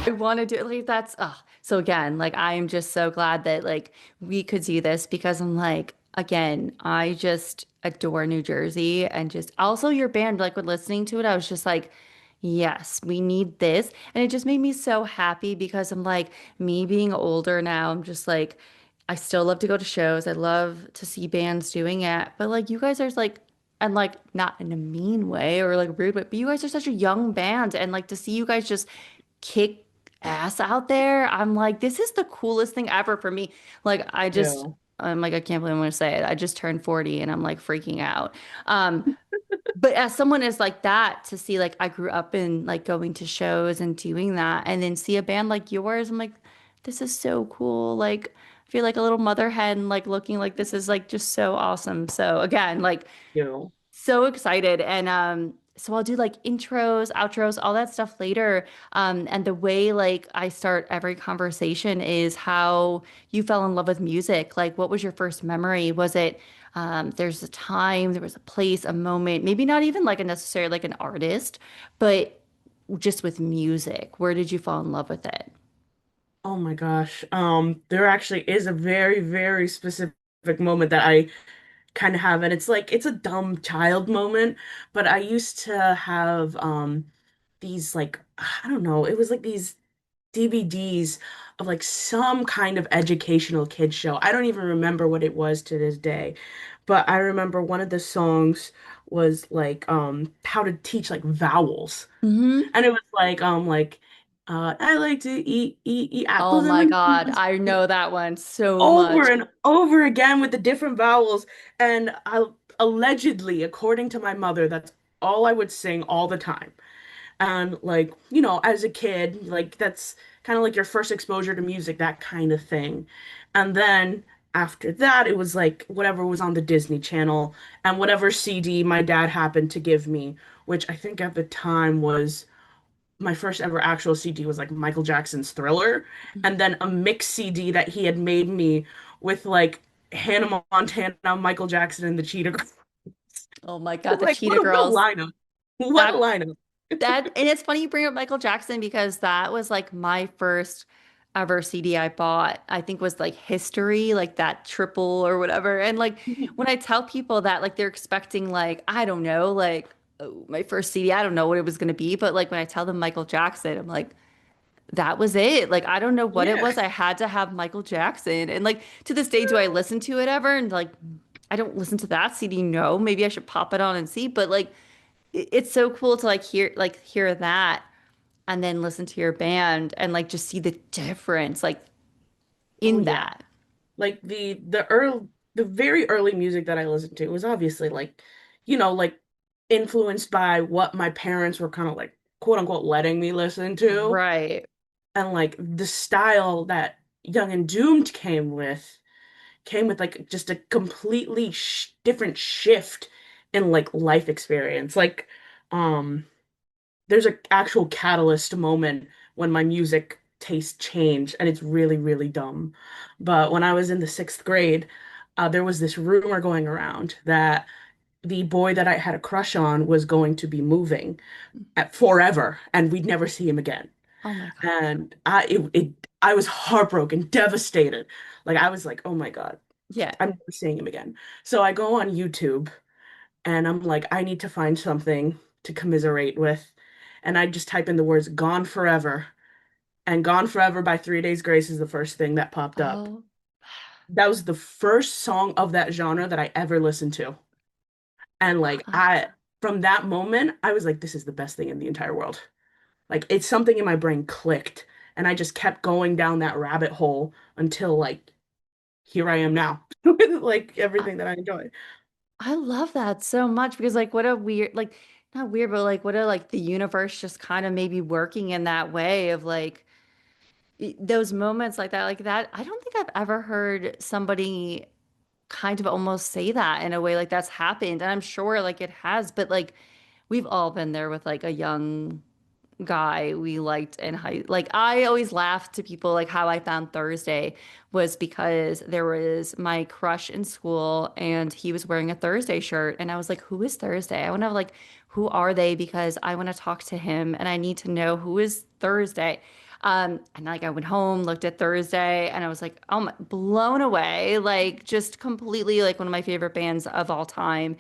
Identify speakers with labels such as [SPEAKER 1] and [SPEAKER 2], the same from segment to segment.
[SPEAKER 1] I want to do it. Like that's so again, like I am just so glad that like we could see this because I'm like, again, I just adore New Jersey and just also your band, like when listening to it, I was just like, yes, we need this. And it just made me so happy because I'm like, me being older now, I'm just like, I still love to go to shows. I love to see bands doing it. But like you guys are like and like not in a mean way or like rude, but you guys are such a young band and like to see you guys just kick ass out there. I'm like, this is the coolest thing ever for me. Like,
[SPEAKER 2] Yeah.
[SPEAKER 1] I'm like, I can't believe I'm gonna say it. I just turned 40 and I'm like freaking out. Um, but as someone is like that, to see like I grew up in like going to shows and doing that, and then see a band like yours, I'm like, this is so cool. Like, I feel like a little mother hen, like looking like this is like just so awesome. So again, like
[SPEAKER 2] You.
[SPEAKER 1] so excited. And so I'll do like intros, outros, all that stuff later. And the way like I start every conversation is how you fell in love with music. Like what was your first memory? Was it there's a time, there was a place, a moment, maybe not even like a necessarily like an artist, but just with music. Where did you fall in love with it?
[SPEAKER 2] Oh my gosh. There actually is a very, very specific moment that I kind of have, and it's like it's a dumb child moment, but I used to have these like I don't know, it was like these DVDs of like some kind of educational kid show. I don't even remember what it was to this day, but I remember one of the songs was like how to teach like vowels.
[SPEAKER 1] Hmm.
[SPEAKER 2] And it was like I like to eat
[SPEAKER 1] Oh
[SPEAKER 2] apples and
[SPEAKER 1] my God,
[SPEAKER 2] bananas
[SPEAKER 1] I know that one so
[SPEAKER 2] over
[SPEAKER 1] much.
[SPEAKER 2] and over again with the different vowels. And I allegedly, according to my mother, that's all I would sing all the time. And like, as a kid, like that's kind of like your first exposure to music, that kind of thing. And then after that, it was like whatever was on the Disney Channel and whatever CD my dad happened to give me, which I think at the time was my first ever actual CD was like Michael Jackson's Thriller, and then a mix CD that he had made me with like Hannah Montana, Michael Jackson, and the Cheetah Girls.
[SPEAKER 1] Oh my God, the
[SPEAKER 2] Like
[SPEAKER 1] Cheetah
[SPEAKER 2] what a
[SPEAKER 1] Girls.
[SPEAKER 2] lineup. What a
[SPEAKER 1] That
[SPEAKER 2] lineup.
[SPEAKER 1] That and it's funny you bring up Michael Jackson because that was like my first ever CD I bought. I think was like History, like that triple or whatever. And like when I tell people that, like they're expecting like I don't know, like oh, my first CD, I don't know what it was gonna be, but like when I tell them Michael Jackson, I'm like that was it. Like I don't know what it
[SPEAKER 2] Yeah.
[SPEAKER 1] was. I had to have Michael Jackson, and like to this day, do I listen to it ever? And like I don't listen to that CD. No, maybe I should pop it on and see. But like it's so cool to like hear that and then listen to your band and like just see the difference like
[SPEAKER 2] Oh
[SPEAKER 1] in
[SPEAKER 2] yeah.
[SPEAKER 1] that.
[SPEAKER 2] Like the very early music that I listened to was obviously like, like influenced by what my parents were kind of like quote unquote letting me listen to.
[SPEAKER 1] Right.
[SPEAKER 2] And like the style that Young and Doomed came with like just a completely different shift in like life experience. Like, um, there's an actual catalyst moment when my music taste changed, and it's really, really dumb. But when I was in the sixth grade, there was this rumor going around that the boy that I had a crush on was going to be moving at forever, and we'd never see him again.
[SPEAKER 1] Oh my God.
[SPEAKER 2] And I was heartbroken, devastated. Like I was like, oh my God,
[SPEAKER 1] Yeah.
[SPEAKER 2] I'm never seeing him again. So I go on YouTube and I'm like, I need to find something to commiserate with. And I just type in the words "Gone Forever." And "Gone Forever" by 3 Days Grace is the first thing that popped up.
[SPEAKER 1] Oh,
[SPEAKER 2] That was the first song of that genre that I ever listened to. And like
[SPEAKER 1] I
[SPEAKER 2] I from that moment, I was like, this is the best thing in the entire world. Like it's something in my brain clicked, and I just kept going down that rabbit hole until like here I am now with like
[SPEAKER 1] I
[SPEAKER 2] everything that I enjoy.
[SPEAKER 1] I love that so much because like what a weird like not weird but like what a like the universe just kind of maybe working in that way of like those moments like that. I don't think I've ever heard somebody kind of almost say that in a way like that's happened. And I'm sure like it has, but like we've all been there with like a young guy we liked in high. Like I always laugh to people like how I found Thursday was because there was my crush in school and he was wearing a Thursday shirt and I was like, who is Thursday? I want to like, who are they? Because I want to talk to him and I need to know who is Thursday. And like I went home, looked at Thursday, and I was like, oh my, blown away. Like just completely like one of my favorite bands of all time.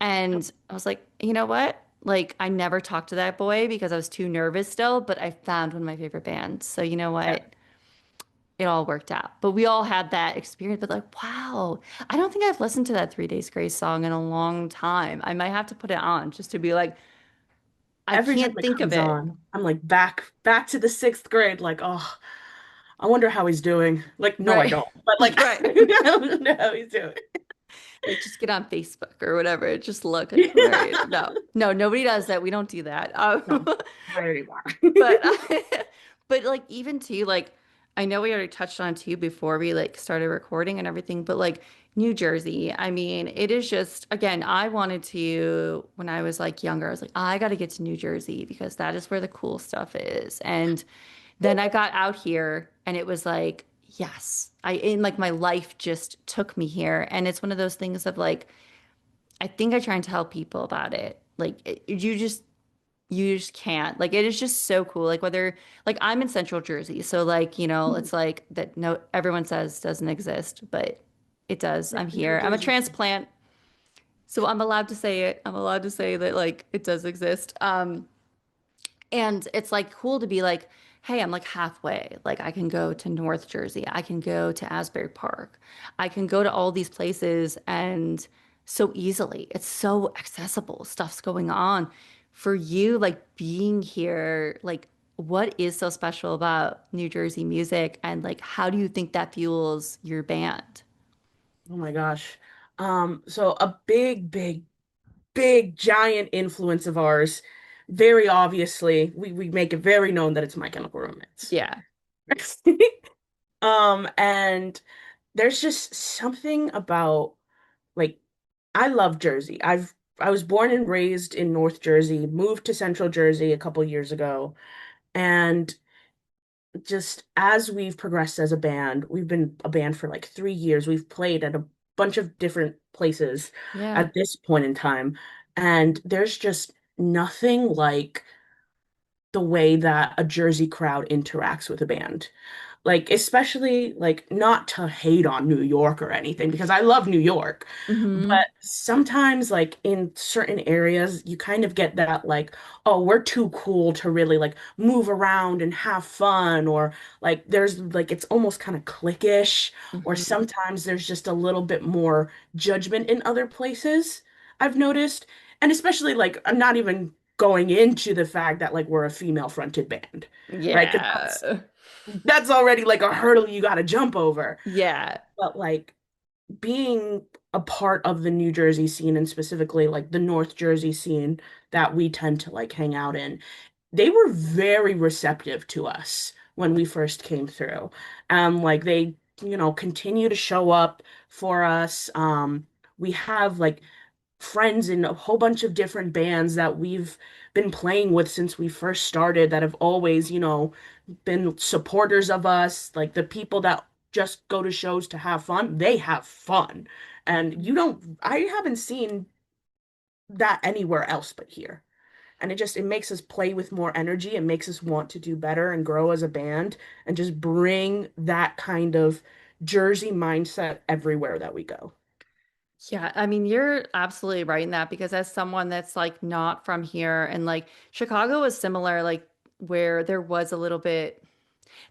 [SPEAKER 1] And I was like, you know what? Like I never talked to that boy because I was too nervous still, but I found one of my favorite bands. So you know
[SPEAKER 2] Yeah,
[SPEAKER 1] what? It all worked out. But we all had that experience, but like, wow, I don't think I've listened to that 3 Days Grace song in a long time. I might have to put it on just to be like, I
[SPEAKER 2] every time
[SPEAKER 1] can't
[SPEAKER 2] it
[SPEAKER 1] think of
[SPEAKER 2] comes
[SPEAKER 1] it.
[SPEAKER 2] on, I'm like back to the sixth grade. Like, oh, I wonder how he's doing. Like, no, I
[SPEAKER 1] Right.
[SPEAKER 2] don't. But like,
[SPEAKER 1] Right.
[SPEAKER 2] I don't know how he's doing.
[SPEAKER 1] Like just get on Facebook or whatever. Just look. It's hilarious. No, no, nobody does that. We don't do that.
[SPEAKER 2] No, not anymore.
[SPEAKER 1] But but like even too, like I know we already touched on too before we like started recording and everything, but like New Jersey, I mean, it is just again, I wanted to when I was like younger, I was like, I got to get to New Jersey because that is where the cool stuff is. And then I got out here and it was like, yes, I in like my life just took me here. And it's one of those things of like, I think I try and tell people about it. Like you just can't. Like it is just so cool. Like whether like I'm in Central Jersey, so like, it's like that no everyone says doesn't exist, but it does.
[SPEAKER 2] Yeah,
[SPEAKER 1] I'm
[SPEAKER 2] New
[SPEAKER 1] here. I'm a
[SPEAKER 2] Jersey.
[SPEAKER 1] transplant, so I'm allowed to say it. I'm allowed to say that like it does exist. And it's like cool to be like, hey, I'm like halfway. Like I can go to North Jersey. I can go to Asbury Park. I can go to all these places and so easily. It's so accessible. Stuff's going on. For you, like being here, like what is so special about New Jersey music and like how do you think that fuels your band?
[SPEAKER 2] Oh my gosh. So a big, giant influence of ours, very obviously, we make it very known that it's My Chemical Romance.
[SPEAKER 1] Yeah.
[SPEAKER 2] And there's just something about like I love Jersey. I was born and raised in North Jersey, moved to Central Jersey a couple years ago, and just as we've progressed as a band, we've been a band for like 3 years. We've played at a bunch of different places
[SPEAKER 1] Yeah.
[SPEAKER 2] at this point in time, and there's just nothing like the way that a Jersey crowd interacts with a band. Like, especially like not to hate on New York or anything, because I love New York.
[SPEAKER 1] Hmm.
[SPEAKER 2] But sometimes, like in certain areas, you kind of get that, like, oh, we're too cool to really like move around and have fun, or like there's like it's almost kind of cliquish, or
[SPEAKER 1] Hmm.
[SPEAKER 2] sometimes there's just a little bit more judgment in other places, I've noticed. And especially like I'm not even going into the fact that like we're a female fronted band, right? Because
[SPEAKER 1] Yeah.
[SPEAKER 2] that's already like a hurdle you got to jump over.
[SPEAKER 1] Yeah.
[SPEAKER 2] But like being a part of the New Jersey scene and specifically like the North Jersey scene that we tend to like hang out in, they were very receptive to us when we first came through. Like they, continue to show up for us. We have like friends in a whole bunch of different bands that we've been playing with since we first started that have always, been supporters of us. Like the people that just go to shows to have fun, they have fun. And I haven't seen that anywhere else but here. And it makes us play with more energy. It makes us want to do better and grow as a band and just bring that kind of Jersey mindset everywhere that we go.
[SPEAKER 1] Yeah, I mean, you're absolutely right in that because as someone that's like not from here and like Chicago was similar, like where there was a little bit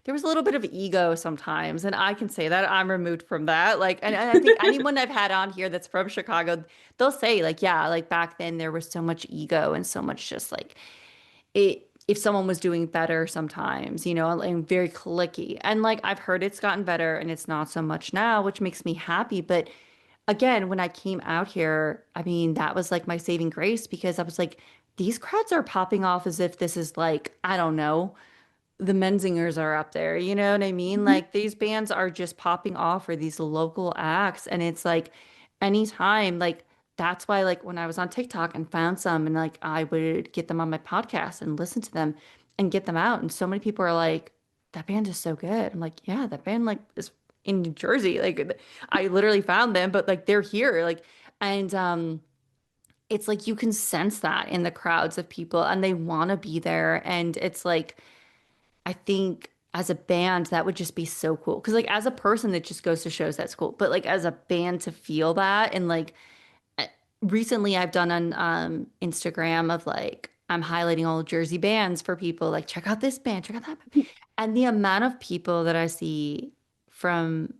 [SPEAKER 1] of ego sometimes. And I can say that I'm removed from that. Like, and I think anyone I've had on here that's from Chicago, they'll say like, yeah, like back then there was so much ego and so much just like if someone was doing better sometimes, and very clicky. And like I've heard it's gotten better and it's not so much now, which makes me happy. But again, when I came out here, I mean, that was like my saving grace because I was like, these crowds are popping off as if this is like, I don't know, the Menzingers are up there. You know what I mean?
[SPEAKER 2] Mhm.
[SPEAKER 1] Like these bands are just popping off for these local acts. And it's like anytime, like that's why like when I was on TikTok and found some and like I would get them on my podcast and listen to them and get them out. And so many people are like, that band is so good. I'm like, yeah, that band like is in New Jersey. Like I literally found them, but like they're here. Like and it's like you can sense that in the crowds of people and they want to be there. And it's like I think as a band, that would just be so cool. Because like as a person that just goes to shows, that's cool. But like as a band to feel that and like uh, recently I've done on Instagram of like I'm highlighting all Jersey bands for people like check out this band, check out that band. And the amount of people that I see from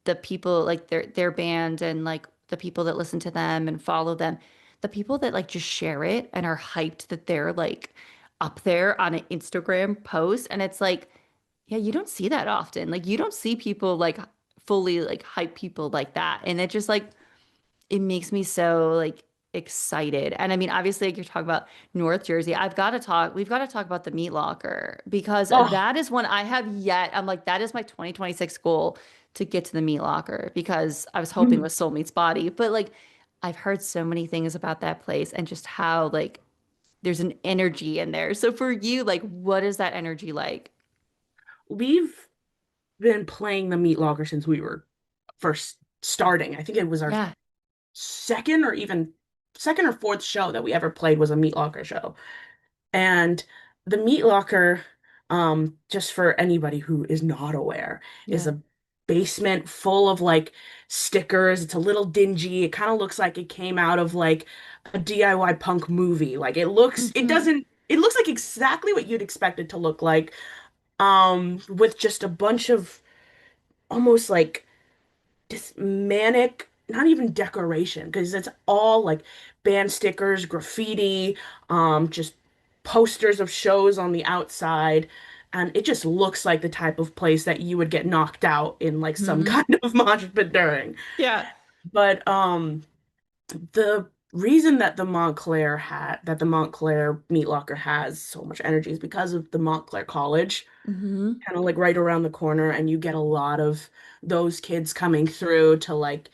[SPEAKER 1] the people like their band and like the people that listen to them and follow them, the people that like just share it and are hyped that they're like up there on an Instagram post and it's like yeah, you don't see that often. Like you don't see people like fully like hype people like that. And it just like it makes me so like excited. And I mean, obviously, like you're talking about North Jersey. We've got to talk about the meat locker because
[SPEAKER 2] Oh,
[SPEAKER 1] that is one I have yet. I'm like, that is my 2026 goal to get to the meat locker because I was hoping with Soul Meets Body. But like I've heard so many things about that place and just how like there's an energy in there. So for you, like what is that energy like?
[SPEAKER 2] we've been playing the Meat Locker since we were first starting. I think it was our
[SPEAKER 1] Yeah.
[SPEAKER 2] second or even second or fourth show that we ever played was a Meat Locker show. And the Meat Locker, just for anybody who is not aware, is
[SPEAKER 1] Yeah.
[SPEAKER 2] a basement full of like stickers. It's a little dingy. It kind of looks like it came out of like a DIY punk movie. Like
[SPEAKER 1] Hmm.
[SPEAKER 2] it looks like exactly what you'd expect it to look like. With just a bunch of almost like this manic, not even decoration, because it's all like band stickers, graffiti, just posters of shows on the outside. And it just looks like the type of place that you would get knocked out in like some
[SPEAKER 1] Hmm.
[SPEAKER 2] kind of mosh pit during.
[SPEAKER 1] Yeah.
[SPEAKER 2] But the reason that the Montclair Meat Locker has so much energy is because of the Montclair College
[SPEAKER 1] Hmm.
[SPEAKER 2] kind of like right around the corner, and you get a lot of those kids coming through to like,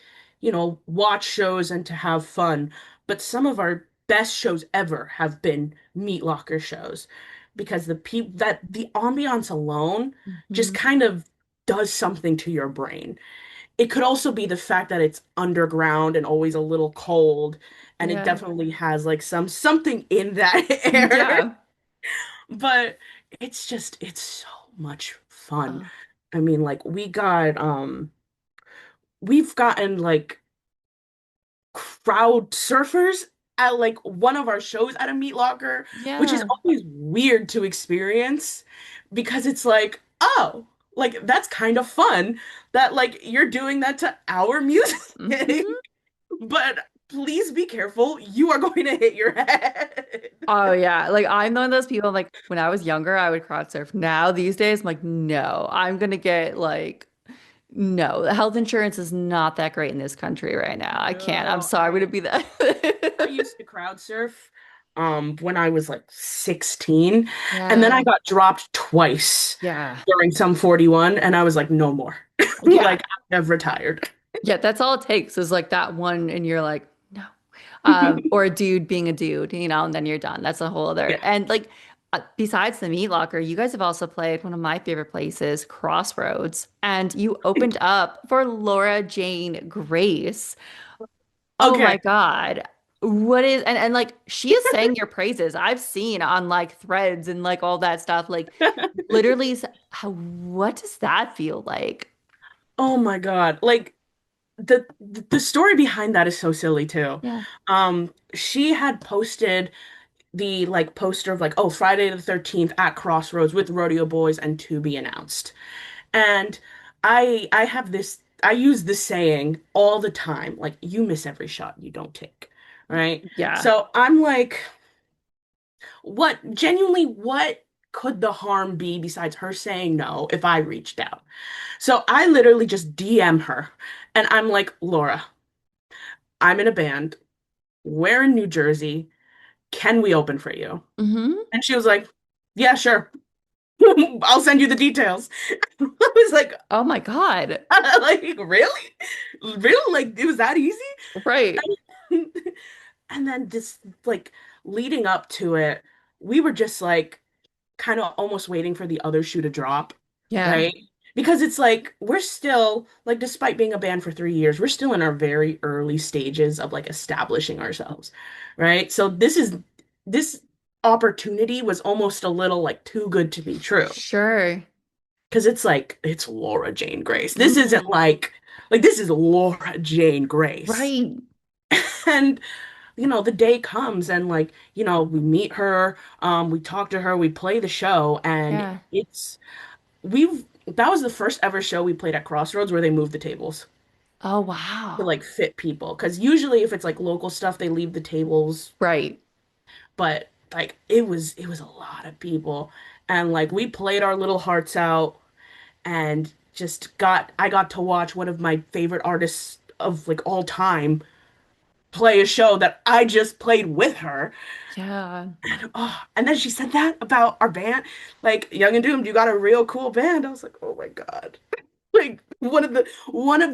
[SPEAKER 2] watch shows and to have fun. But some of our best shows ever have been Meat Locker shows because the ambiance alone just
[SPEAKER 1] Hmm.
[SPEAKER 2] kind of does something to your brain. It could also be the fact that it's underground and always a little cold, and it
[SPEAKER 1] Yeah.
[SPEAKER 2] definitely has like something in that air.
[SPEAKER 1] Yeah.
[SPEAKER 2] But it's so much fun.
[SPEAKER 1] Oh,
[SPEAKER 2] I mean, like we've gotten like crowd surfers at like one of our shows at a Meat Locker, which is
[SPEAKER 1] yeah.
[SPEAKER 2] always weird to experience because it's like, oh, like that's kind of fun that like you're doing that to our music.
[SPEAKER 1] Hmm.
[SPEAKER 2] But please be careful, you are going to hit your head.
[SPEAKER 1] Oh yeah. Like I'm one of those people like when I was younger, I would crowd surf. Now these days, I'm like, no, I'm gonna get like no, the health insurance is not that great in this country right now. I can't. I'm
[SPEAKER 2] No,
[SPEAKER 1] sorry to be that.
[SPEAKER 2] I used to crowd surf when I was like 16, and then I
[SPEAKER 1] Yeah.
[SPEAKER 2] got dropped twice
[SPEAKER 1] Yeah.
[SPEAKER 2] during some 41, and I was like no more.
[SPEAKER 1] Yeah.
[SPEAKER 2] Like I've retired.
[SPEAKER 1] Yeah, that's all it takes is like that one and you're like, no. Or a dude being a dude, and then you're done. That's a whole other.
[SPEAKER 2] Yeah.
[SPEAKER 1] And like, besides the Meat Locker, you guys have also played one of my favorite places, Crossroads, and you opened up for Laura Jane Grace. Oh
[SPEAKER 2] Okay.
[SPEAKER 1] my God. What is and like she is saying your praises. I've seen on like threads and like all that stuff. Like literally, what does that feel like?
[SPEAKER 2] Oh my God. Like the story behind that is so silly too.
[SPEAKER 1] Yeah.
[SPEAKER 2] She had posted the like poster of like, oh, Friday the 13th at Crossroads with Rodeo Boys and to be announced. And I use this saying all the time, like you miss every shot you don't take, right?
[SPEAKER 1] Yeah.
[SPEAKER 2] So I'm like, what could the harm be besides her saying no if I reached out? So I literally just DM her and I'm like, Laura, I'm in a band. We're in New Jersey. Can we open for you?
[SPEAKER 1] Hmm.
[SPEAKER 2] And she was like, yeah, sure. I'll send you the details. I was like,
[SPEAKER 1] Oh my God.
[SPEAKER 2] like, really? Really? Like, it was that easy?
[SPEAKER 1] Right.
[SPEAKER 2] And then just like leading up to it, we were just like kind of almost waiting for the other shoe to drop,
[SPEAKER 1] Yeah.
[SPEAKER 2] right? Because it's like we're still like despite being a band for 3 years, we're still in our very early stages of like establishing ourselves, right? So this opportunity was almost a little like too good to be true.
[SPEAKER 1] Sure.
[SPEAKER 2] Because it's like, it's Laura Jane Grace. This isn't
[SPEAKER 1] Mhm.
[SPEAKER 2] like this is Laura Jane Grace.
[SPEAKER 1] Right.
[SPEAKER 2] And, the day comes and like, we meet her, we talk to her, we play the show, and
[SPEAKER 1] Yeah.
[SPEAKER 2] that was the first ever show we played at Crossroads where they moved the tables
[SPEAKER 1] Oh,
[SPEAKER 2] to
[SPEAKER 1] wow.
[SPEAKER 2] like fit people. Because usually if it's like local stuff, they leave the tables,
[SPEAKER 1] Right.
[SPEAKER 2] but like it was a lot of people. And like we played our little hearts out and I got to watch one of my favorite artists of like all time play a show that I just played with her.
[SPEAKER 1] Yeah.
[SPEAKER 2] And then she said that about our band, like Young and Doomed, you got a real cool band. I was like, oh my God. Like one of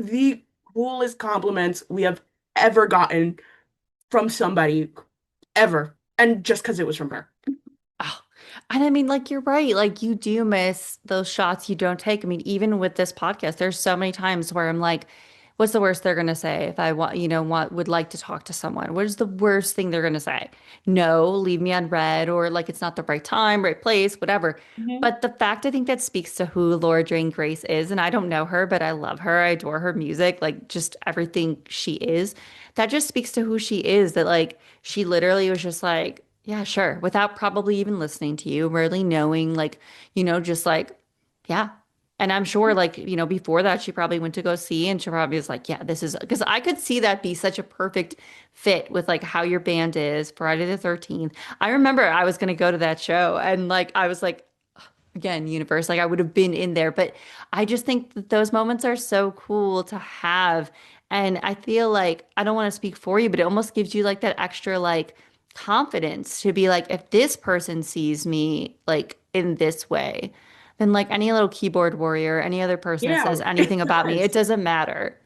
[SPEAKER 2] the coolest compliments we have ever gotten from somebody ever. And just because it was from her.
[SPEAKER 1] Oh, and I mean, like, you're right. Like, you do miss those shots you don't take. I mean, even with this podcast, there's so many times where I'm like, what's the worst they're going to say if I want, would like to talk to someone? What is the worst thing they're going to say? No, leave me on red, or like it's not the right time, right place, whatever.
[SPEAKER 2] Mhm.
[SPEAKER 1] But the fact I think that speaks to who Laura Jane Grace is, and I don't know her, but I love her. I adore her music, like just everything she is. That just speaks to who she is, that like she literally was just like, yeah, sure, without probably even listening to you, really knowing, like, just like, yeah. And I'm sure, like, before that, she probably went to go see, and she probably was like, yeah, this is because I could see that be such a perfect fit with like how your band is, Friday the 13th. I remember I was going to go to that show, and like, I was like, again, universe, like I would have been in there. But I just think that those moments are so cool to have. And I feel like I don't want to speak for you, but it almost gives you like that extra like confidence to be like, if this person sees me like in this way, then like any little keyboard warrior, any other person that
[SPEAKER 2] Yeah,
[SPEAKER 1] says anything
[SPEAKER 2] it
[SPEAKER 1] about me, it
[SPEAKER 2] does.
[SPEAKER 1] doesn't matter.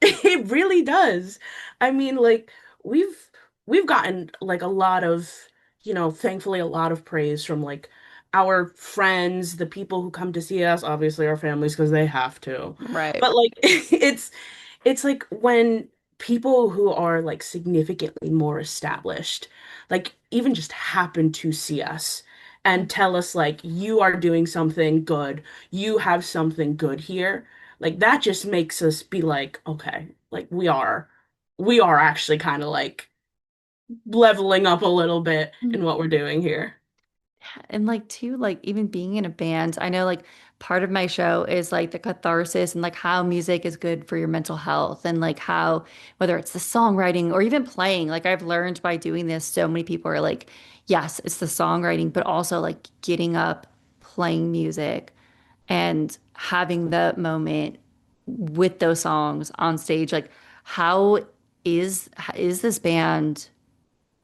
[SPEAKER 2] It really does. I mean, like we've we've gotten like a lot of, thankfully a lot of praise from like our friends, the people who come to see us, obviously our families because they have to.
[SPEAKER 1] Right.
[SPEAKER 2] But like it's like when people who are like significantly more established, like even just happen to see us and tell us like you are doing something good, you have something good here. Like that just makes us be like, okay, like we are actually kind of like leveling up a little bit in what we're doing here.
[SPEAKER 1] And like too, like even being in a band, I know like part of my show is like the catharsis and like how music is good for your mental health and like how whether it's the songwriting or even playing, like I've learned by doing this, so many people are like, yes, it's the songwriting, but also like getting up, playing music and having the moment with those songs on stage. Like how is this band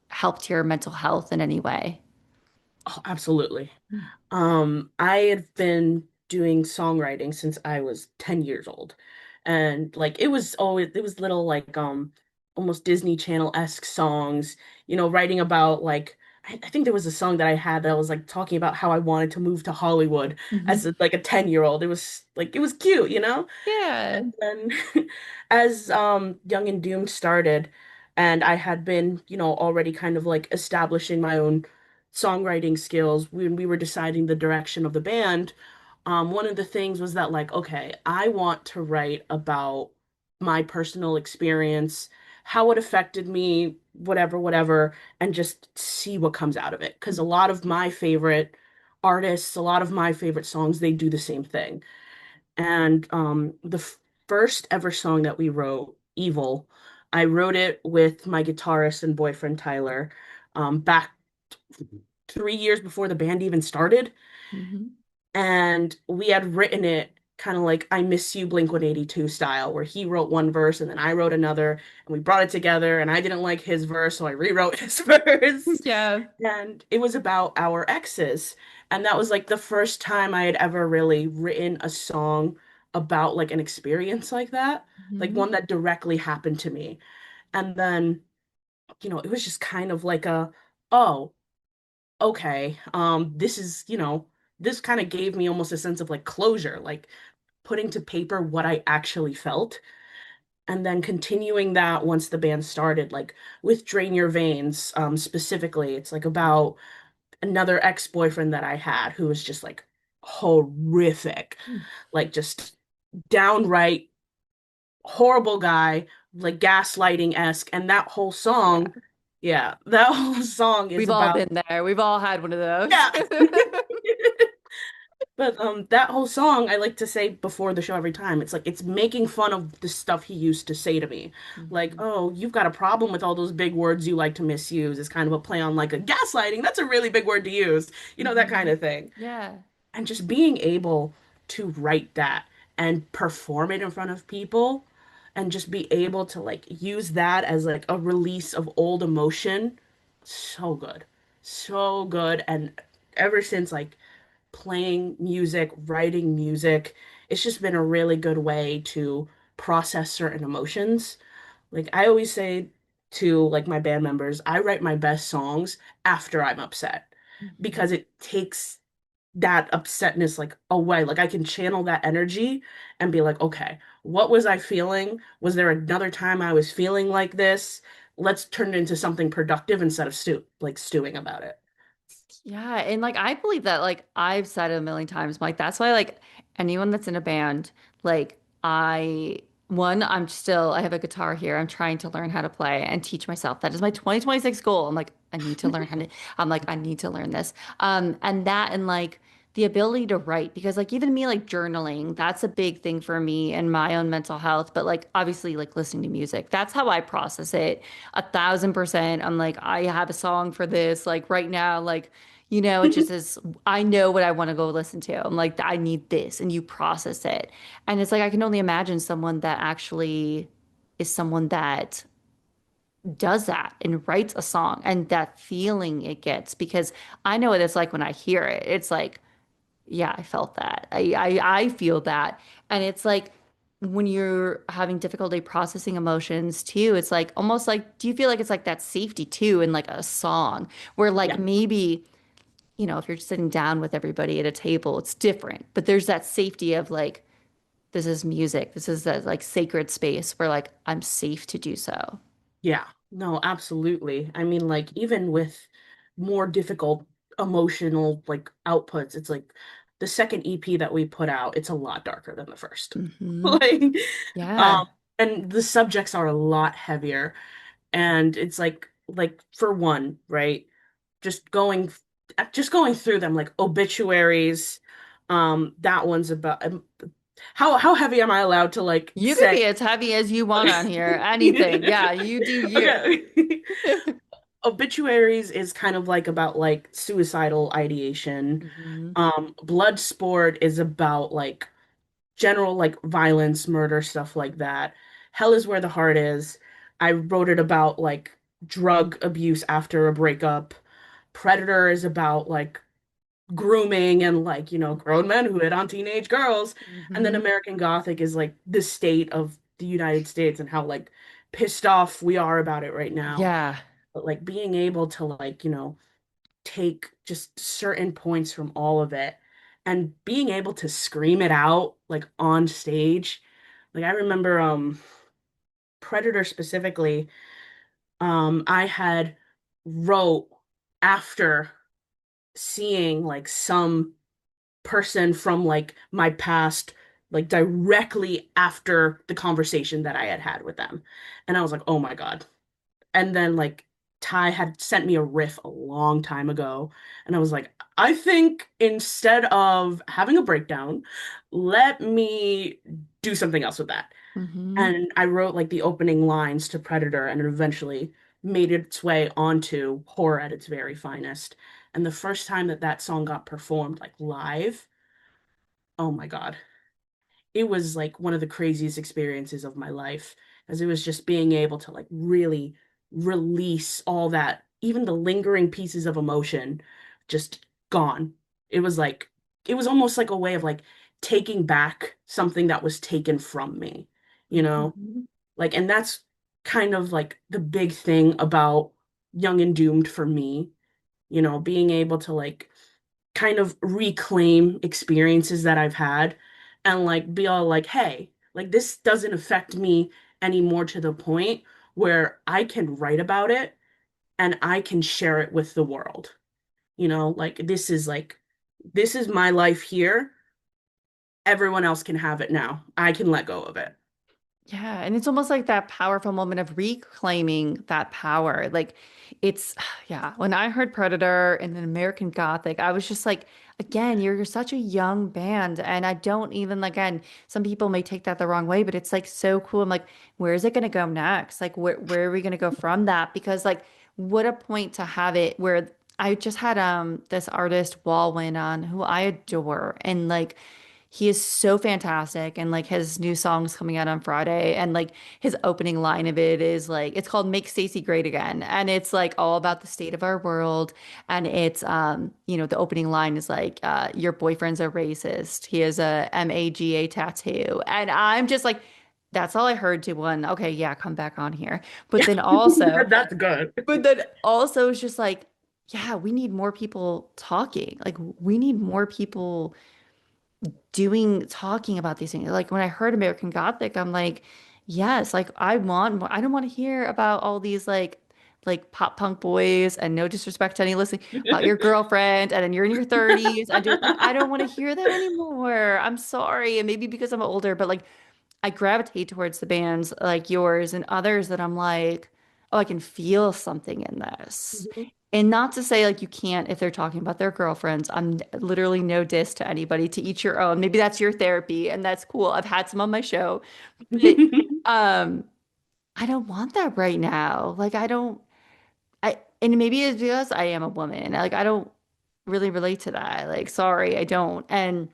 [SPEAKER 1] helped your mental health in any way?
[SPEAKER 2] Oh, absolutely. I had been doing songwriting since I was 10 years old. And like it was little like almost Disney Channel-esque songs, writing about like I think there was a song that I had that was like talking about how I wanted to move to Hollywood as
[SPEAKER 1] Mhm.
[SPEAKER 2] like a 10-year-old. It was cute,
[SPEAKER 1] Yeah.
[SPEAKER 2] And as Young and Doomed started, and I had been, already kind of like establishing my own songwriting skills when we were deciding the direction of the band, one of the things was that like, okay, I want to write about my personal experience, how it affected me, whatever, whatever, and just see what comes out of it. Because a lot of my favorite artists, a lot of my favorite songs, they do the same thing. And the first ever song that we wrote, Evil, I wrote it with my guitarist and boyfriend Tyler, back 3 years before the band even started.
[SPEAKER 1] Mhm.
[SPEAKER 2] And we had written it kind of like I Miss You Blink-182 style, where he wrote one verse and then I wrote another, and we brought it together. And I didn't like his verse, so I rewrote his verse.
[SPEAKER 1] Yeah.
[SPEAKER 2] And it was about our exes. And that was like the first time I had ever really written a song about like an experience like that, like
[SPEAKER 1] Mhm.
[SPEAKER 2] one that directly happened to me. And then, it was just kind of like oh, okay, this kind of gave me almost a sense of like closure, like putting to paper what I actually felt. And then continuing that once the band started, like with Drain Your Veins, specifically, it's like about another ex-boyfriend that I had who was just like horrific, like just downright horrible guy, like gaslighting-esque. And that whole
[SPEAKER 1] Yeah.
[SPEAKER 2] song, yeah, that whole song is
[SPEAKER 1] We've all
[SPEAKER 2] about,
[SPEAKER 1] been there. We've all had one of those.
[SPEAKER 2] yeah. But that whole song, I like to say before the show every time, it's like it's making fun of the stuff he used to say to me. Like,
[SPEAKER 1] Mhm.
[SPEAKER 2] oh, you've got a problem with all those big words you like to misuse. It's kind of a play on like a gaslighting. That's a really big word to use. That kind
[SPEAKER 1] Mhm.
[SPEAKER 2] of thing.
[SPEAKER 1] Yeah.
[SPEAKER 2] And just being able to write that and perform it in front of people and just be able to like use that as like a release of old emotion, so good. So good. And ever since like playing music, writing music, it's just been a really good way to process certain emotions. Like I always say to like my band members, I write my best songs after I'm upset because
[SPEAKER 1] Mhm.
[SPEAKER 2] it takes that upsetness like away. Like I can channel that energy and be like, okay, what was I feeling? Was there another time I was feeling like this? Let's turn it into something productive instead of stewing about it.
[SPEAKER 1] Yeah, and like I believe that like I've said it a million times, like that's why like anyone that's in a band, like I have a guitar here. I'm trying to learn how to play and teach myself. That is my 2026 goal. I'm like I need to learn how to I'm like I need to learn this. And that and like the ability to write because like even me like journaling, that's a big thing for me and my own mental health, but like obviously like listening to music. That's how I process it 1,000%. I'm like I have a song for this like right now like it just is, I know what I want to go listen to. I'm like, I need this, and you process it. And it's like, I can only imagine someone that actually is someone that does that and writes a song and that feeling it gets because I know what it's like when I hear it. It's like, yeah, I felt that. I feel that. And it's like, when you're having difficulty processing emotions too, it's like almost like, do you feel like it's like that safety too in like a song where like
[SPEAKER 2] Yeah.
[SPEAKER 1] maybe if you're sitting down with everybody at a table, it's different. But there's that safety of like, this is music. This is that like sacred space where like I'm safe to do so.
[SPEAKER 2] Yeah, no, absolutely. I mean, like, even with more difficult emotional like outputs, it's like the second EP that we put out, it's a lot darker than the first.
[SPEAKER 1] Hmm.
[SPEAKER 2] Like, um,
[SPEAKER 1] Yeah.
[SPEAKER 2] and the subjects are a lot heavier. And it's like for one, right? Just going just going through them like obituaries. That one's about how heavy am I allowed to like
[SPEAKER 1] You could
[SPEAKER 2] say?
[SPEAKER 1] be as heavy as you want on here. Anything. Yeah, you do you.
[SPEAKER 2] Okay. Obituaries is kind of like about like suicidal ideation.
[SPEAKER 1] Hmm.
[SPEAKER 2] Bloodsport is about like general like violence, murder, stuff like that. Hell is where the heart is. I wrote it about like drug abuse after a breakup. Predator is about like grooming and like, grown men who hit on teenage girls. And then
[SPEAKER 1] Hmm.
[SPEAKER 2] American Gothic is like the state of the United States and how like pissed off we are about it right now.
[SPEAKER 1] Yeah.
[SPEAKER 2] But like being able to like, take just certain points from all of it and being able to scream it out like on stage. Like I remember Predator specifically, I had wrote after seeing like some person from like my past like directly after the conversation that I had had with them. And I was like, "Oh my God." And then like Ty had sent me a riff a long time ago, and I was like, I think instead of having a breakdown, let me do something else with that.
[SPEAKER 1] Hmm.
[SPEAKER 2] And I wrote like the opening lines to Predator, and it eventually made its way onto horror at its very finest. And the first time that that song got performed like live, oh my God, it was like one of the craziest experiences of my life as it was just being able to like really release all that, even the lingering pieces of emotion just gone. It was like it was almost like a way of like taking back something that was taken from me, you know?
[SPEAKER 1] Hmm.
[SPEAKER 2] Like, and that's kind of like the big thing about Young and Doomed for me, being able to like kind of reclaim experiences that I've had and like be all like, hey, like this doesn't affect me anymore to the point where I can write about it and I can share it with the world. like this is my life here. Everyone else can have it now. I can let go of it.
[SPEAKER 1] Yeah, and it's almost like that powerful moment of reclaiming that power. Like it's yeah, when I heard Predator and then American Gothic, I was just like, again, you're such a young band. And I don't even again, some people may take that the wrong way, but it's like so cool. I'm like, where is it gonna go next? Like where are we gonna go from that? Because like what a point to have it where I just had this artist Walwyn on who I adore and like he is so fantastic and like his new song's coming out on Friday and like his opening line of it is like it's called Make Stacey Great Again and it's like all about the state of our world and it's the opening line is like your boyfriend's a racist. He has a MAGA tattoo and I'm just like that's all I heard to one. Okay, yeah, come back on here. But then also
[SPEAKER 2] That's good.
[SPEAKER 1] but then also it's just like yeah, we need more people talking. Like we need more people talking about these things. Like when I heard American Gothic, I'm like, yes, like I want more. I don't want to hear about all these like pop punk boys and no disrespect to any listening about your girlfriend and then you're in your 30s and do like I don't want to hear that anymore. I'm sorry. And maybe because I'm older, but like I gravitate towards the bands like yours and others that I'm like, oh, I can feel something in this.
[SPEAKER 2] Mhm.
[SPEAKER 1] And not to say like you can't if they're talking about their girlfriends. I'm literally no diss to anybody to each your own. Maybe that's your therapy and that's cool. I've had some on my show, but um I don't want that right now. Like I don't and maybe it's because I am a woman. Like I don't really relate to that. Like sorry, I don't. And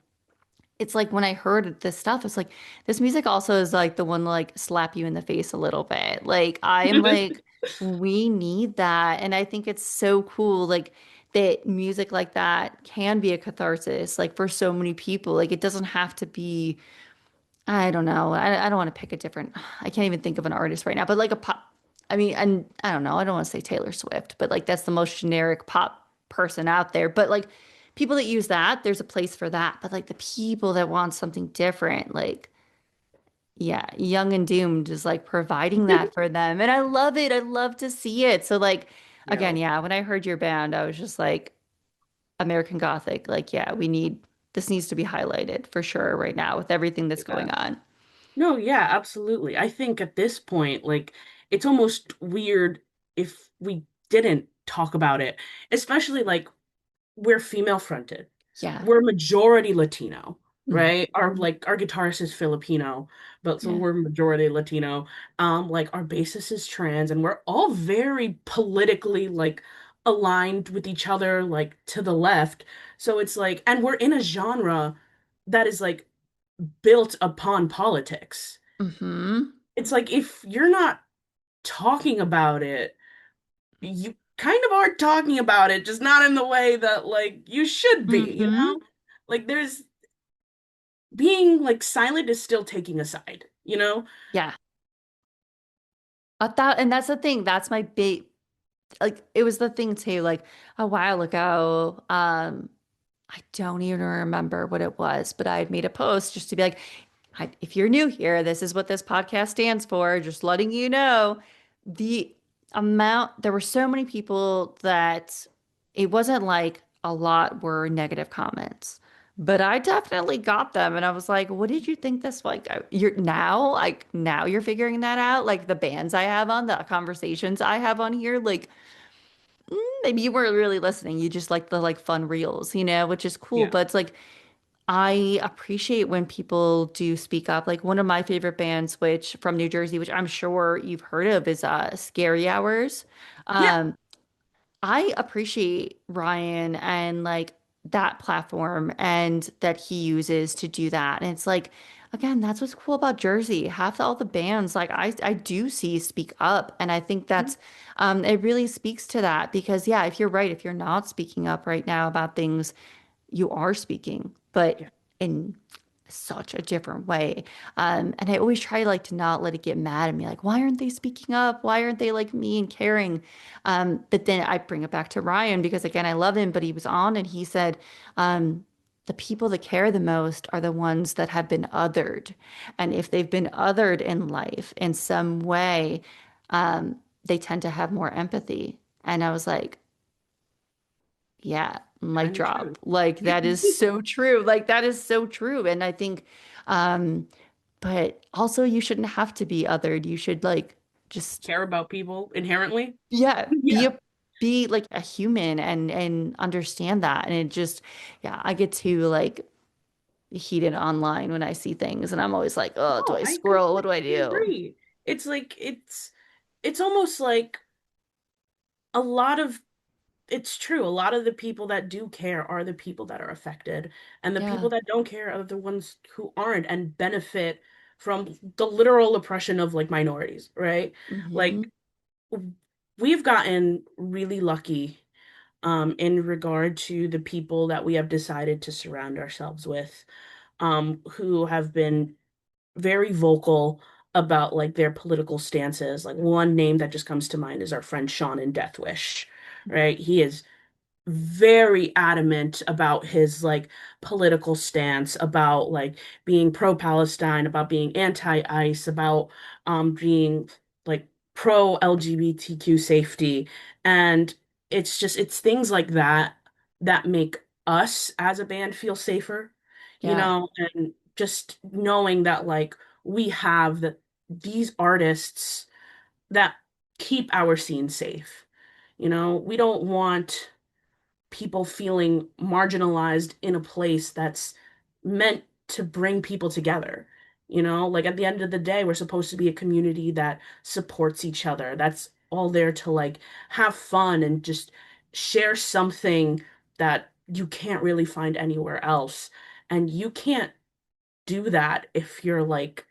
[SPEAKER 1] it's like when I heard this stuff, it's like this music also is like the one to like slap you in the face a little bit. Like I'm like, we need that. And I think it's so cool, like that music like that can be a catharsis, like for so many people. Like it doesn't have to be I don't know. I don't want to pick a different, I can't even think of an artist right now, but like a pop, I mean, and I don't know. I don't want to say Taylor Swift, but like that's the most generic pop person out there. But like people that use that, there's a place for that. But like the people that want something different, like, yeah, Young and Doomed is like providing that for them. And I love it. I love to see it. So like,
[SPEAKER 2] Yeah.
[SPEAKER 1] again, yeah, when I heard your band, I was just like, American Gothic, like, yeah, this needs to be highlighted for sure right now with everything that's
[SPEAKER 2] Yeah.
[SPEAKER 1] going on.
[SPEAKER 2] No, yeah, absolutely. I think at this point, like, it's almost weird if we didn't talk about it, especially like we're female fronted.
[SPEAKER 1] Yeah.
[SPEAKER 2] We're majority Latino,
[SPEAKER 1] Mhm.
[SPEAKER 2] right? Our guitarist is Filipino, but so
[SPEAKER 1] Yeah.
[SPEAKER 2] we're majority Latino. Like our bassist is trans, and we're all very politically like aligned with each other, like to the left. So it's like, and we're in a genre that is like built upon politics.
[SPEAKER 1] Hmm.
[SPEAKER 2] It's like if you're not talking about it, you kind of are talking about it, just not in the way that like you should be, you
[SPEAKER 1] Hmm.
[SPEAKER 2] know? Like there's being like silent is still taking a side, you know?
[SPEAKER 1] Yeah. And that's the thing. That's my big, like, it was the thing too, like a while ago. I don't even remember what it was, but I had made a post just to be like, if you're new here, this is what this podcast stands for. Just letting you know the there were so many people that it wasn't like a lot were negative comments, but I definitely got them. And I was like, what did you think this like? Now you're figuring that out. Like the bands I have on, the conversations I have on here, like maybe you weren't really listening. You just like the like fun reels, which is cool.
[SPEAKER 2] Yeah.
[SPEAKER 1] But it's like, I appreciate when people do speak up. Like one of my favorite bands, which from New Jersey, which I'm sure you've heard of, is Scary Hours.
[SPEAKER 2] Yeah.
[SPEAKER 1] Um, I appreciate Ryan and like that platform and that he uses to do that. And it's like, again, that's what's cool about Jersey. All the bands, like I do see speak up. And I think
[SPEAKER 2] Mhm.
[SPEAKER 1] that's it really speaks to that because yeah, if you're right, if you're not speaking up right now about things you are speaking, but
[SPEAKER 2] Yeah.
[SPEAKER 1] in such a different way. And I always try like to not let it get mad at me, like, why aren't they speaking up? Why aren't they like me and caring? But then I bring it back to Ryan because again, I love him, but he was on and he said, the people that care the most are the ones that have been othered. And if they've been othered in life in some way, they tend to have more empathy. And I was like, Yeah, mic
[SPEAKER 2] Kind of
[SPEAKER 1] drop.
[SPEAKER 2] true.
[SPEAKER 1] Like that is so true. Like that is so true. And I think, um, but also you shouldn't have to be othered. You should like just
[SPEAKER 2] Care about people inherently.
[SPEAKER 1] yeah,
[SPEAKER 2] Yeah.
[SPEAKER 1] be like a human and understand that. And it just yeah, I get to like heated online when I see things and I'm always like, oh, do
[SPEAKER 2] Oh,
[SPEAKER 1] I
[SPEAKER 2] I
[SPEAKER 1] scroll? What do I
[SPEAKER 2] completely
[SPEAKER 1] do?
[SPEAKER 2] agree. It's like it's almost like a lot of it's true. A lot of the people that do care are the people that are affected, and the
[SPEAKER 1] Yeah.
[SPEAKER 2] people that don't care are the ones who aren't and benefit from the literal oppression of like minorities, right?
[SPEAKER 1] Hmm.
[SPEAKER 2] Like we've gotten really lucky in regard to the people that we have decided to surround ourselves with, who have been very vocal about like their political stances. Like one name that just comes to mind is our friend Sean in Death Wish, right? He is very adamant about his like political stance, about like being pro-Palestine, about being anti-ICE, about being like pro-LGBTQ safety. And it's things like that that make us as a band feel safer,
[SPEAKER 1] Yeah.
[SPEAKER 2] and just knowing that like we have these artists that keep our scene safe. We don't want people feeling marginalized in a place that's meant to bring people together. Like at the end of the day, we're supposed to be a community that supports each other. That's all there to like have fun and just share something that you can't really find anywhere else. And you can't do that if you're like,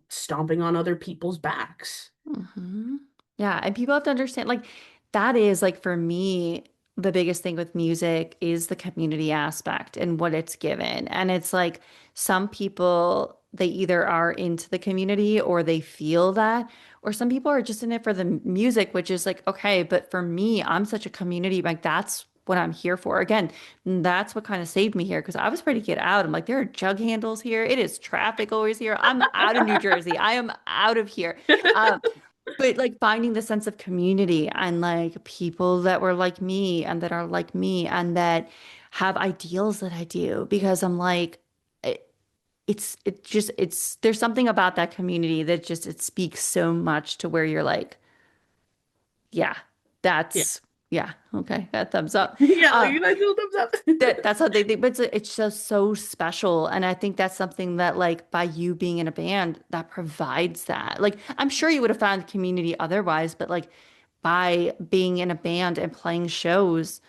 [SPEAKER 2] stomping on other people's backs.
[SPEAKER 1] Hmm. Yeah, and people have to understand like that is like for me the biggest thing with music is the community aspect and what it's given. And it's like some people they either are into the community or they feel that or some people are just in it for the music, which is like okay, but for me, I'm such a community like that's what I'm here for. Again, that's what kind of saved me here because I was ready to get out. I'm like, there are jug handles here. It is traffic always here. I'm out of New Jersey. I am out of here. Um, but like finding the sense of community and like people that were like me and that are like me and that have ideals that I do because I'm like it just it's there's something about that community that just it speaks so much to where you're like yeah
[SPEAKER 2] Yeah.
[SPEAKER 1] that's yeah okay that thumbs up
[SPEAKER 2] Yeah, like
[SPEAKER 1] uh
[SPEAKER 2] you guys feel thumbs up.
[SPEAKER 1] that's how they think, but it's just so special. And I think that's something that, like, by you being in a band, that provides that. Like, I'm sure you would have found community otherwise, but like by being in a band and playing shows,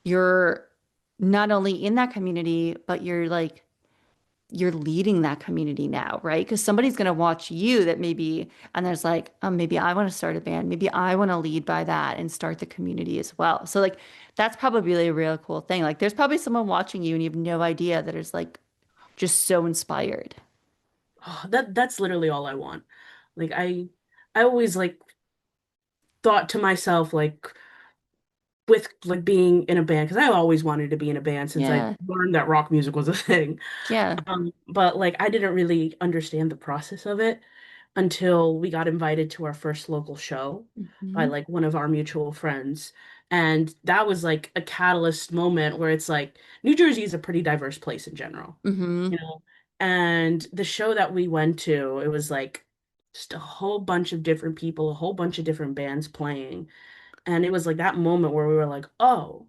[SPEAKER 1] you're not only in that community, but you're like you're leading that community now, right? Because somebody's going to watch you that maybe, and there's like, oh, maybe I want to start a band. Maybe I want to lead by that and start the community as well. So, like, that's probably a real cool thing. Like, there's probably someone watching you and you have no idea that is like just so inspired.
[SPEAKER 2] Oh, that's literally all I want. Like I always like thought to myself like with like being in a band because I always wanted to be in a band since I
[SPEAKER 1] Yeah.
[SPEAKER 2] learned that rock music was a thing.
[SPEAKER 1] Yeah.
[SPEAKER 2] But like I didn't really understand the process of it until we got invited to our first local show by
[SPEAKER 1] Hmm.
[SPEAKER 2] like one of our mutual friends. And that was like a catalyst moment where it's like New Jersey is a pretty diverse place in general, you
[SPEAKER 1] Hmm.
[SPEAKER 2] know. And the show that we went to, it was like just a whole bunch of different people, a whole bunch of different bands playing. And it was like that moment where we were like, oh,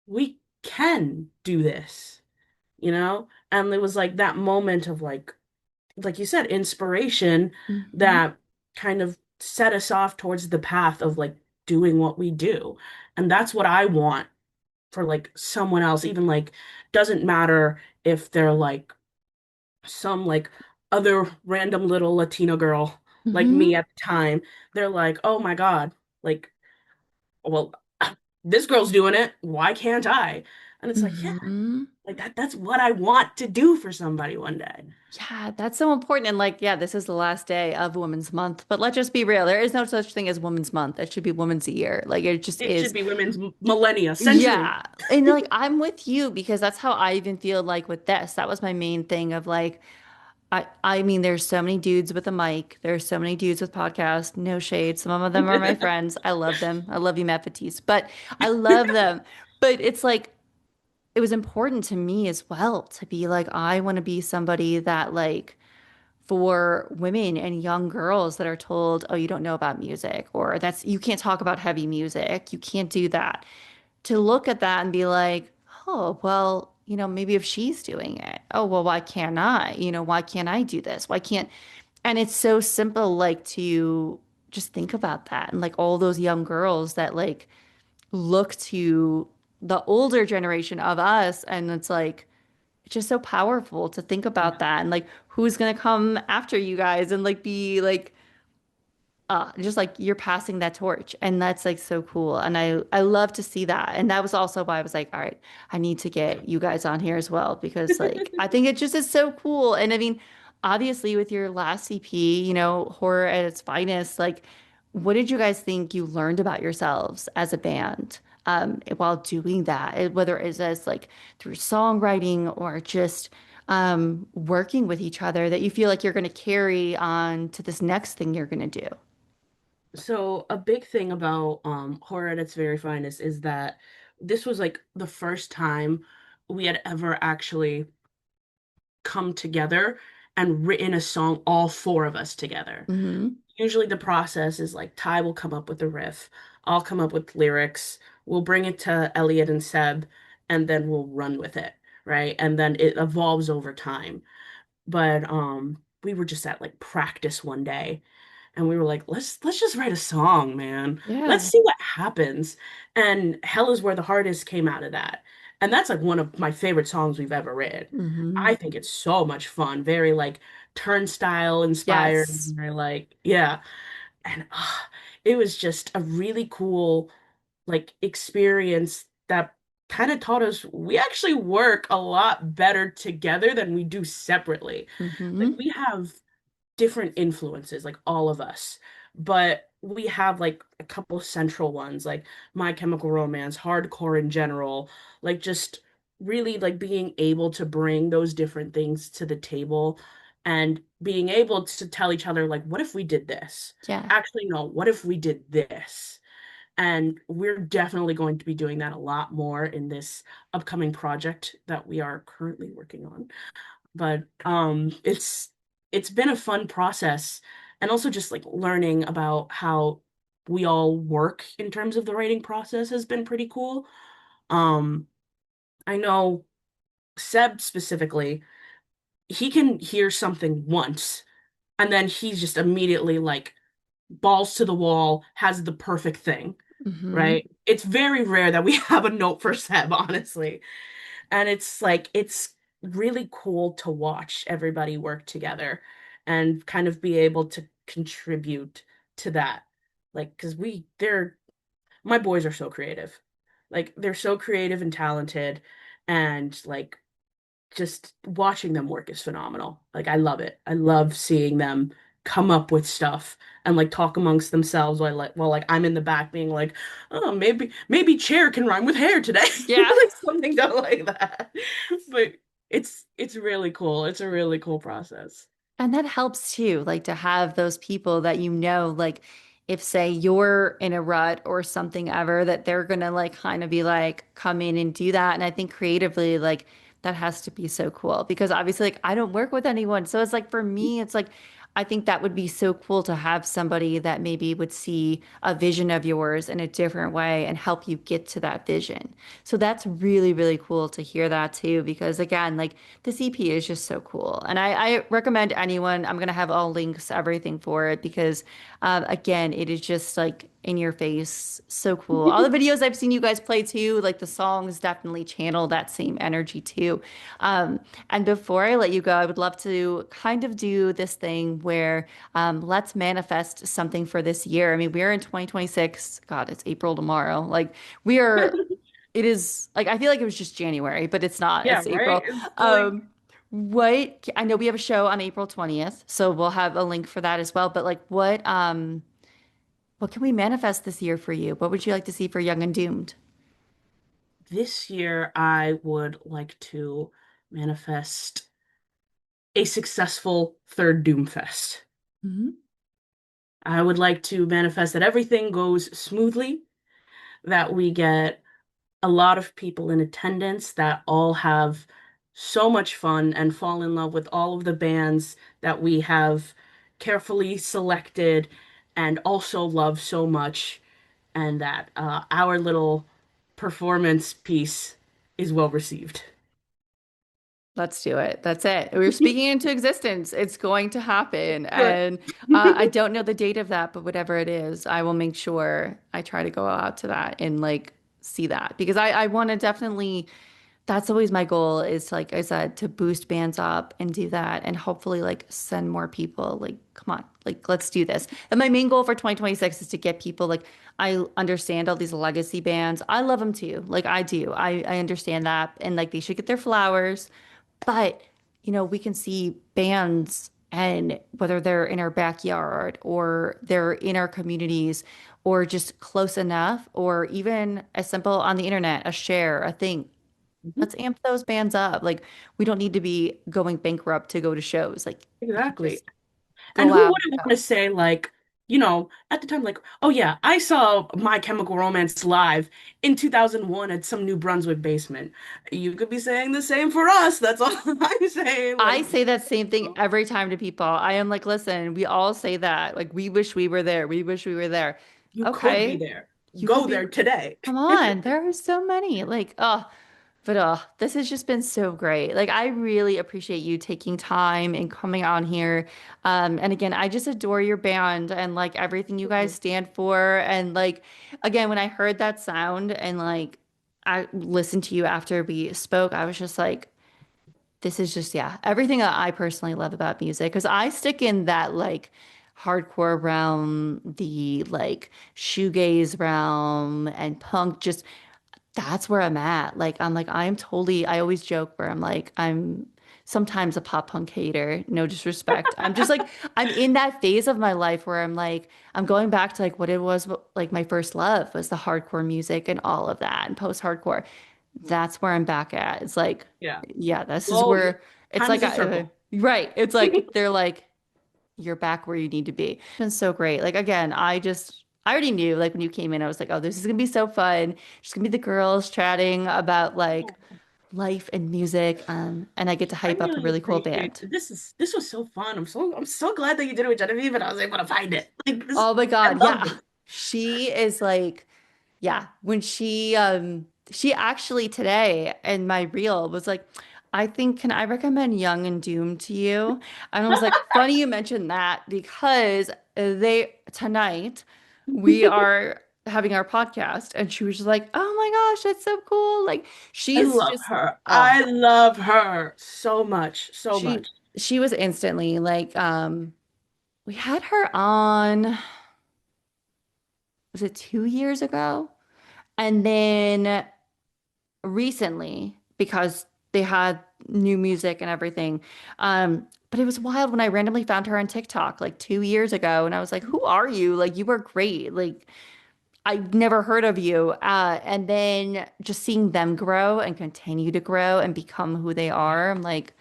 [SPEAKER 2] we can do this, you know? And it was like that moment of like you said, inspiration
[SPEAKER 1] Hmm.
[SPEAKER 2] that kind of set us off towards the path of like doing what we do. And that's what I want for like someone else, even like doesn't matter if they're like some like other random little Latino girl like me
[SPEAKER 1] Hmm.
[SPEAKER 2] at the time. They're like, oh my God, like, well, this girl's doing it. Why can't I? And it's like, yeah,
[SPEAKER 1] Hmm.
[SPEAKER 2] like that's what I want to do for somebody one day.
[SPEAKER 1] Yeah, that's so important. And like, yeah, this is the last day of Women's Month, but let's just be real. There is no such thing as Women's Month. It should be Women's Year. Like, it just
[SPEAKER 2] It
[SPEAKER 1] is.
[SPEAKER 2] should be women's millennia, century.
[SPEAKER 1] Yeah. And like, I'm with you because that's how I even feel like with this. That was my main thing of like, I mean, there's so many dudes with a mic. There's so many dudes with podcasts. No shade. Some of them are my friends. I love them. I love you, Matt Batiste, but I love them. But it's like it was important to me as well to be like, I want to be somebody that like for women and young girls that are told, oh, you don't know about music, or that's you can't talk about heavy music, you can't do that. To look at that and be like, oh, well, maybe if she's doing it, oh, well, why can't I? Why can't I do this? Why can't? And it's so simple, like to just think about that and like all those young girls that like look to the older generation of us, and it's like, it's just so powerful to think about
[SPEAKER 2] Yeah.
[SPEAKER 1] that and like who's gonna come after you guys and like be like just like you're passing that torch, and that's like so cool, and I love to see that, and that was also why I was like, all right, I need to get you guys on here as well because like I think it just is so cool. And I mean, obviously with your last EP, horror at its finest, like what did you guys think you learned about yourselves as a band while doing that? Whether it's as like through songwriting or just working with each other that you feel like you're going to carry on to this next thing you're going to do.
[SPEAKER 2] So a big thing about horror at its very finest is that this was like the first time we had ever actually come together and written a song, all four of us together.
[SPEAKER 1] Hmm.
[SPEAKER 2] Usually the process is like Ty will come up with a riff, I'll come up with lyrics, we'll bring it to Elliot and Seb, and then we'll run with it, right? And then it evolves over time. But we were just at like practice one day and we were like, let's just write a song, man. Let's
[SPEAKER 1] Yeah.
[SPEAKER 2] see what happens. And Hell is Where the Heart Is came out of that. And that's like one of my favorite songs we've ever written.
[SPEAKER 1] Hmm.
[SPEAKER 2] I think it's so much fun, very like turnstile inspired,
[SPEAKER 1] Yes.
[SPEAKER 2] very like, yeah. And it was just a really cool like experience that kind of taught us we actually work a lot better together than we do separately. Like
[SPEAKER 1] Hmm.
[SPEAKER 2] we have different influences, like all of us, but we have like a couple central ones, like My Chemical Romance, hardcore in general, like just really like being able to bring those different things to the table and being able to tell each other, like, what if we did this?
[SPEAKER 1] Yeah.
[SPEAKER 2] Actually, no, what if we did this? And we're definitely going to be doing that a lot more in this upcoming project that we are currently working on. But it's been a fun process and also just like learning about how we all work in terms of the writing process has been pretty cool. Um I know Seb specifically, he can hear something once and then he's just immediately like balls to the wall, has the perfect thing,
[SPEAKER 1] Hmm.
[SPEAKER 2] right? It's very rare that we have a note for Seb, honestly. And it's like it's really cool to watch everybody work together and kind of be able to contribute to that. Like, because they're my boys are so creative. Like, they're so creative and talented, and like just watching them work is phenomenal. Like, I love it. I love seeing them come up with stuff and like talk amongst themselves while I'm in the back being like, oh, maybe chair can rhyme with hair today.
[SPEAKER 1] Yeah.
[SPEAKER 2] Like something done like that. But it's really cool. It's a really cool process.
[SPEAKER 1] And that helps too, like to have those people that like if say you're in a rut or something ever, that they're gonna like kind of be like, come in and do that. And I think creatively, like that has to be so cool because obviously, like I don't work with anyone. So it's like for me, it's like I think that would be so cool to have somebody that maybe would see a vision of yours in a different way and help you get to that vision. So that's really, really cool to hear that too, because again, like the CP is just so cool. And I recommend anyone, I'm going to have all links, everything for it, because again, it is just like in your face, so cool. All the videos I've seen you guys play too, like the songs definitely channel that same energy too. Um, and before I let you go, I would love to kind of do this thing where let's manifest something for this year. I mean, we're in 2026. God, it's April tomorrow. Like we are it is like I feel like it was just January, but it's not.
[SPEAKER 2] Yeah,
[SPEAKER 1] It's
[SPEAKER 2] right?
[SPEAKER 1] April.
[SPEAKER 2] It's like
[SPEAKER 1] Um, what I know we have a show on April 20th, so we'll have a link for that as well. But like what can we manifest this year for you? What would you like to see for Young and Doomed?
[SPEAKER 2] this year I would like to manifest a successful third Doomfest.
[SPEAKER 1] Hmm.
[SPEAKER 2] I would like to manifest that everything goes smoothly, that we get a lot of people in attendance that all have so much fun and fall in love with all of the bands that we have carefully selected and also love so much, and that our little performance piece is well received.
[SPEAKER 1] Let's do it. That's it. We're speaking into existence. It's going to happen.
[SPEAKER 2] Correct.
[SPEAKER 1] And I don't know the date of that, but whatever it is, I will make sure I try to go out to that and like see that because I want to definitely, that's always my goal is like I said, to boost bands up and do that and hopefully like send more people. Like, come on, like let's do this. And my main goal for 2026 is to get people like, I understand all these legacy bands. I love them too. Like I do. I understand that. And like they should get their flowers. But, we can see bands and whether they're in our backyard or they're in our communities or just close enough or even as simple on the internet, a share, a thing.
[SPEAKER 2] Mhm.
[SPEAKER 1] Let's amp those bands up. Like we don't need to be going bankrupt to go to shows. Like you can
[SPEAKER 2] Exactly.
[SPEAKER 1] just
[SPEAKER 2] And
[SPEAKER 1] go
[SPEAKER 2] who
[SPEAKER 1] out.
[SPEAKER 2] wouldn't want to say, like, at the time, like, oh yeah, I saw My Chemical Romance live in 2001 at some New Brunswick basement. You could be saying the same for us. That's all I'm saying.
[SPEAKER 1] I
[SPEAKER 2] Like,
[SPEAKER 1] say that same thing every time to people. I am like, listen, we all say that. Like we wish we were there. We wish we were there.
[SPEAKER 2] you could be
[SPEAKER 1] Okay.
[SPEAKER 2] there.
[SPEAKER 1] You could
[SPEAKER 2] Go
[SPEAKER 1] be
[SPEAKER 2] there today.
[SPEAKER 1] Come on, there are so many. Like, but this has just been so great. Like, I really appreciate you taking time and coming on here. And again, I just adore your band and like everything you guys stand for. And like, again, when I heard that sound and like I listened to you after we spoke, I was just like, this is just, yeah, everything that I personally love about music. Because I stick in that like hardcore realm, the like shoegaze realm and punk, just that's where I'm at. Like I'm like I'm totally I always joke where I'm like I'm sometimes a pop punk hater, no disrespect. I'm just like I'm in that phase of my life where I'm like I'm going back to like what it was like my first love was the hardcore music and all of that and post-hardcore. That's where I'm back at. It's like
[SPEAKER 2] Yeah.
[SPEAKER 1] yeah, this is
[SPEAKER 2] Well,
[SPEAKER 1] where it's
[SPEAKER 2] time
[SPEAKER 1] like
[SPEAKER 2] is a circle.
[SPEAKER 1] right. It's like they're like you're back where you need to be. It's been so great. Like again, I already knew like when you came in, I was like, oh, this is gonna be so fun. Just gonna be the girls chatting about like life and music. And I get to
[SPEAKER 2] I
[SPEAKER 1] hype up a
[SPEAKER 2] really
[SPEAKER 1] really cool
[SPEAKER 2] appreciate
[SPEAKER 1] band.
[SPEAKER 2] it. This was so fun. I'm so glad that you did it with Genevieve and I was able to find it. Like this,
[SPEAKER 1] Oh my
[SPEAKER 2] I
[SPEAKER 1] God,
[SPEAKER 2] love
[SPEAKER 1] yeah.
[SPEAKER 2] this.
[SPEAKER 1] She is like, yeah, when she actually today in my reel was like, I think can I recommend Young and Doomed to you? And I was like, funny you mentioned that because they tonight we are having our podcast and she was just like, "Oh my gosh, that's so cool." Like
[SPEAKER 2] I
[SPEAKER 1] she's
[SPEAKER 2] love
[SPEAKER 1] just
[SPEAKER 2] her.
[SPEAKER 1] oh,
[SPEAKER 2] I love her so much, so
[SPEAKER 1] she
[SPEAKER 2] much.
[SPEAKER 1] she was instantly like we had her on was it 2 years ago? And then recently because they had new music and everything. But it was wild when I randomly found her on TikTok like 2 years ago, and I was like, "Who are you? Like, you were great. Like, I've never heard of you." And then just seeing them grow and continue to grow and become who they are, I'm like,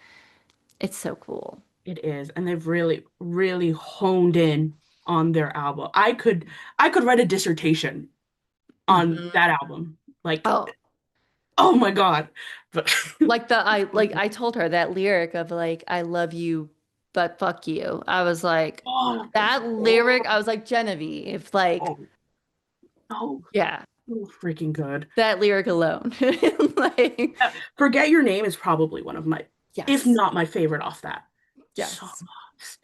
[SPEAKER 1] it's so cool.
[SPEAKER 2] It is, and they've really, really honed in on their album. I could write a dissertation on
[SPEAKER 1] Mhm.
[SPEAKER 2] that album. Like,
[SPEAKER 1] Oh,
[SPEAKER 2] oh my God. But
[SPEAKER 1] I told her that lyric of like I love you but fuck you. I was like
[SPEAKER 2] oh,
[SPEAKER 1] that lyric, I
[SPEAKER 2] oh,
[SPEAKER 1] was like Genevieve, like
[SPEAKER 2] oh, oh,
[SPEAKER 1] yeah,
[SPEAKER 2] so freaking good.
[SPEAKER 1] that lyric alone. Like
[SPEAKER 2] Forget Your Name is probably one of my, if
[SPEAKER 1] yes.
[SPEAKER 2] not my favorite off that. So
[SPEAKER 1] Yes.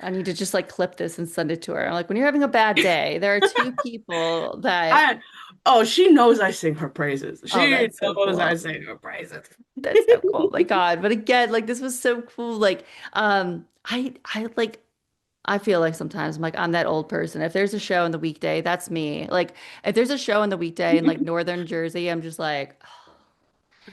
[SPEAKER 1] I need to just like clip this and send it to her. I'm like when you're having a bad day, there are two people that
[SPEAKER 2] I, oh, she knows I sing her praises.
[SPEAKER 1] oh,
[SPEAKER 2] She
[SPEAKER 1] that's so
[SPEAKER 2] knows I
[SPEAKER 1] cool.
[SPEAKER 2] sing her praises.
[SPEAKER 1] That's so cool. My God. But again, like this was so cool. Like I like I feel like sometimes I'm like I'm that old person. If there's a show in the weekday, that's me. Like if there's a show in the weekday in like northern Jersey, I'm just like,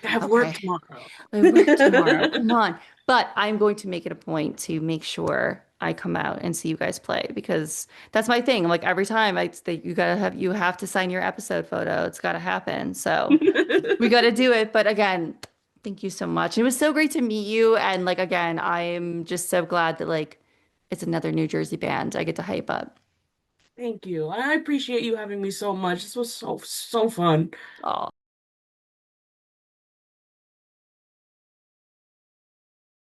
[SPEAKER 2] I have work
[SPEAKER 1] okay,
[SPEAKER 2] tomorrow.
[SPEAKER 1] I work tomorrow. Come on. But I'm going to make it a point to make sure I come out and see you guys play because that's my thing. Like every time I say you have to sign your episode photo. It's got to happen. So we got to do it. But again, thank you so much. It was so great to meet you. And like again, I'm just so glad that like it's another New Jersey band I get to hype up.
[SPEAKER 2] Thank you. I appreciate you having me so much. This was so, so fun.
[SPEAKER 1] Oh.